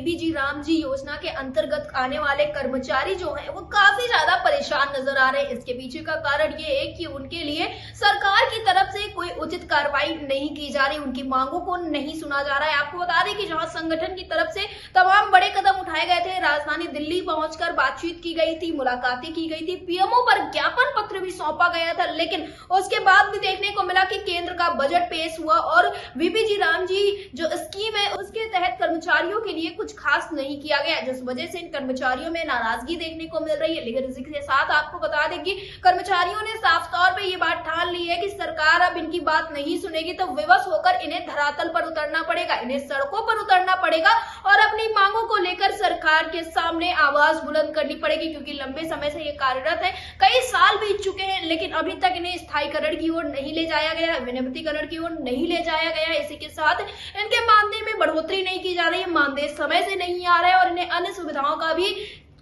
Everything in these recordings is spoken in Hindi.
बीबीजी राम जी योजना के अंतर्गत आने वाले कर्मचारी जो हैं वो काफी ज्यादा परेशान नजर आ रहे हैं। इसके पीछे का कारण ये है कि उनके लिए सरकार की तरफ से कोई उचित कार्रवाई नहीं की जा रही, उनकी मांगों को नहीं सुना जा रहा है। आपको बता दें कि जहां संगठन की तरफ से तमाम बड़े कदम उठाए गए थे, राजधानी दिल्ली पहुंचकर बातचीत की गई थी, मुलाकातें की गई थी, पीएमओ पर ज्ञापन पत्र भी सौंपा गया था, लेकिन उसके बाद भी देखने को मिला कि केंद्र का बजट पेश हुआ और बीबीजी राम जी जो स्कीम है उसके तहत कर्मचारियों के लिए कुछ खास नहीं किया गया, जिस वजह से इन कर्मचारियों में नाराजगी देखने को मिल रही है। लेकिन इसी के साथ आपको बता दें कि कर्मचारियों ने साफ तौर पे ये बात ठान ली है कि सरकार अब इनकी बात नहीं सुनेगी तो विवश होकर इन्हें धरातल पर उतरना पड़ेगा, इन्हें सड़कों पर उतरना पड़ेगा और अपनी मांगों को लेकर सरकार के सामने आवाज बुलंद करनी पड़ेगी, क्योंकि लंबे समय से ये कार्यरत है, कई साल बीत चुके हैं, लेकिन अभी तक इन्हें स्थायीकरण की ओर नहीं ले जाया गया, विनियमितीकरण की ओर नहीं ले जाया गया। इसी के साथ इनके मानदेय में बढ़ोतरी नहीं की जा रही है, मानदेय समय से नहीं आ रहा है और इन्हें अन्य सुविधाओं का भी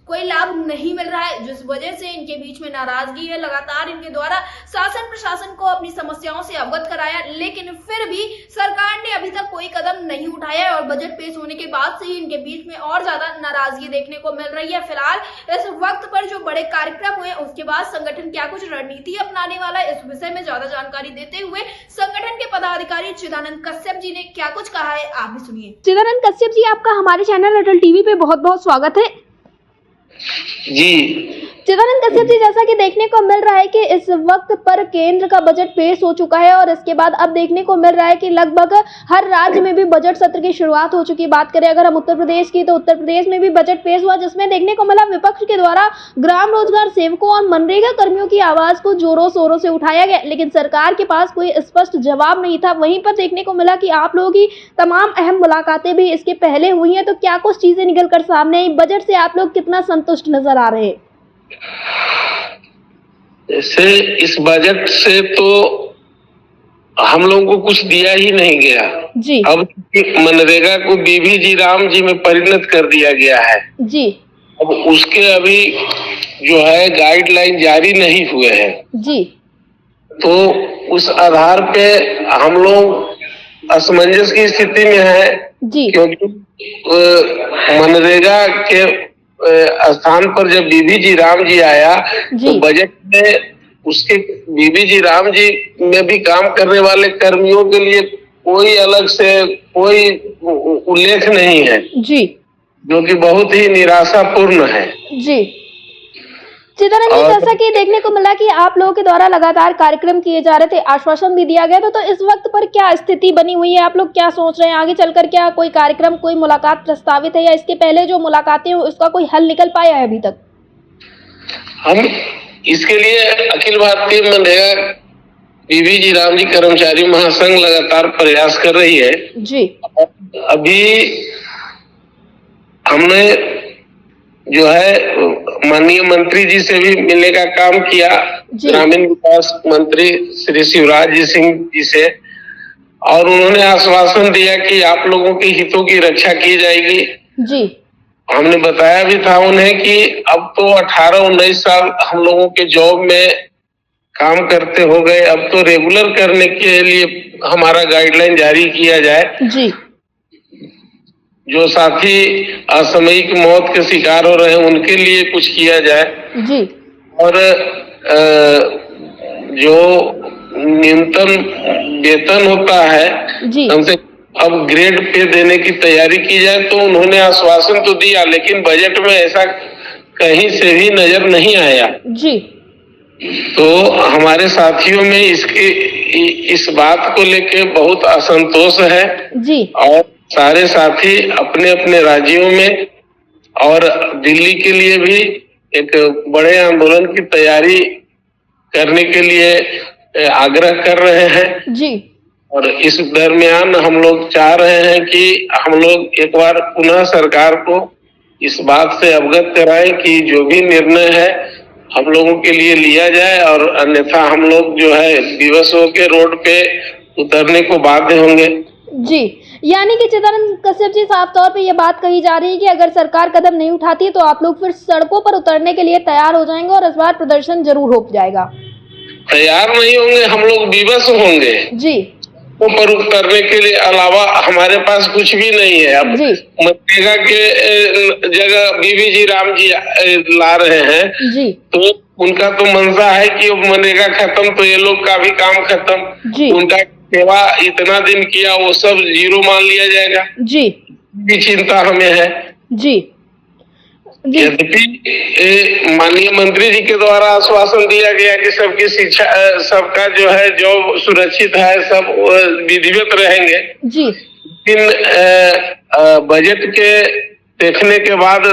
कोई लाभ नहीं मिल रहा है, जिस वजह से इनके बीच में नाराजगी है। लगातार इनके द्वारा शासन प्रशासन को अपनी समस्याओं से अवगत कराया, लेकिन फिर भी सरकार ने अभी तक कोई कदम नहीं उठाया है और बजट पेश होने के बाद से ही इनके बीच में और ज्यादा नाराजगी देखने को मिल रही है। फिलहाल इस वक्त पर जो बड़े कार्यक्रम हुए उसके बाद संगठन क्या कुछ रणनीति अपनाने वाला है, इस विषय में ज्यादा जानकारी देते हुए संगठन के पदाधिकारी चिदानंद कश्यप जी ने क्या कुछ कहा है, आप भी सुनिए। चिदानंद कश्यप जी, आपका हमारे चैनल अटल टीवी पे बहुत बहुत स्वागत है। जी चिदानंद कश्यप जी, जैसा कि देखने को मिल रहा है कि इस वक्त पर केंद्र का बजट पेश हो चुका है और इसके बाद अब देखने को मिल रहा है कि लगभग हर राज्य में भी बजट सत्र की शुरुआत हो चुकी है। बात करें अगर हम उत्तर प्रदेश की, तो उत्तर प्रदेश में भी बजट पेश हुआ, जिसमें देखने को मिला विपक्ष के द्वारा ग्राम रोजगार सेवकों और मनरेगा कर्मियों की आवाज को जोरों शोरों से उठाया गया, लेकिन सरकार के पास कोई स्पष्ट जवाब नहीं था। वहीं पर देखने को मिला कि आप लोगों की तमाम अहम मुलाकातें भी इसके पहले हुई हैं, तो क्या कुछ चीजें निकल कर सामने आई, बजट से आप लोग कितना संतुष्ट नजर आ रहे हैं? जैसे इस बजट से तो हम लोगों को कुछ दिया ही नहीं गया जी। अब मनरेगा को बीबीजी राम जी में परिणत कर दिया गया है जी। अब उसके अभी जो है गाइडलाइन जारी नहीं हुए हैं जी। तो उस आधार पे हम लोग असमंजस की स्थिति में है जी। क्योंकि मनरेगा के स्थान पर जब बीबीजी राम जी आया तो बजट में उसके बीबीजी राम जी में भी काम करने वाले कर्मियों के लिए कोई अलग से कोई उल्लेख नहीं है जी, जो कि बहुत ही निराशापूर्ण है जी। चिदानंद जी, जैसा कि देखने को मिला कि आप लोगों के द्वारा लगातार कार्यक्रम किए जा रहे थे, आश्वासन भी दिया गया था, तो इस वक्त पर क्या स्थिति बनी हुई है? आप लोग क्या सोच रहे हैं आगे चलकर? क्या कोई कार्यक्रम, कोई मुलाकात प्रस्तावित है या इसके पहले जो मुलाकातें हुई उसका कोई हल निकल पाया है अभी तक? हम इसके लिए अखिल भारतीय मनरेगा बीबीजी राम जी कर्मचारी महासंघ लगातार प्रयास कर रही है जी। अभी हमने जो है माननीय मंत्री जी से भी मिलने का काम किया, ग्रामीण विकास मंत्री श्री शिवराज जी सिंह जी से, और उन्होंने आश्वासन दिया कि आप लोगों के हितों की रक्षा की जाएगी जी। हमने बताया भी था उन्हें कि अब तो 18-19 साल हम लोगों के जॉब में काम करते हो गए, अब तो रेगुलर करने के लिए हमारा गाइडलाइन जारी किया जाए जी। जो साथी असामयिक मौत के शिकार हो रहे हैं उनके लिए कुछ किया जाए जी। और जो न्यूनतम वेतन होता है हमसे अब ग्रेड पे देने की तैयारी की जाए। तो उन्होंने आश्वासन तो दिया, लेकिन बजट में ऐसा कहीं से भी नजर नहीं आया जी। तो हमारे साथियों में इस बात को लेके बहुत असंतोष है जी। और सारे साथी अपने अपने राज्यों में और दिल्ली के लिए भी एक बड़े आंदोलन की तैयारी करने के लिए आग्रह कर रहे हैं जी। और इस दरमियान हम लोग चाह रहे हैं कि हम लोग एक बार पुनः सरकार को इस बात से अवगत कराएं कि जो भी निर्णय है हम लोगों के लिए लिया जाए, और अन्यथा हम लोग जो है विवश होकर रोड पे उतरने को बाध्य होंगे जी। यानी कि चिदानंद कश्यप जी, साफ तौर पे ये बात कही जा रही है कि अगर सरकार कदम नहीं उठाती है तो आप लोग फिर सड़कों पर उतरने के लिए तैयार हो जाएंगे और इस बार प्रदर्शन जरूर हो जाएगा। तैयार नहीं होंगे, हम लोग विवश होंगे जी। पर उतरने के लिए अलावा हमारे पास कुछ भी नहीं है। अब मनरेगा के जगह बीबीजी राम जी ला रहे हैं जी। तो उनका तो मंशा है कि मनरेगा खत्म तो ये लोग का भी काम खत्म जी। उनका सेवा इतना दिन किया वो सब जीरो मान लिया जाएगा जी। भी चिंता हमें है जी। यद्यपि माननीय मंत्री जी के द्वारा आश्वासन दिया गया कि सबकी शिक्षा सबका जो है जॉब सुरक्षित है, सब विधिवत रहेंगे जी। लेकिन बजट के देखने के बाद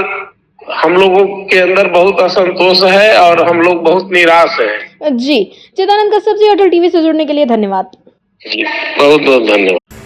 हम लोगों के अंदर बहुत असंतोष है और हम लोग बहुत निराश हैं जी। चिदानंद कश्यप जी, अटल टीवी से जुड़ने के लिए धन्यवाद जी। बहुत बहुत धन्यवाद।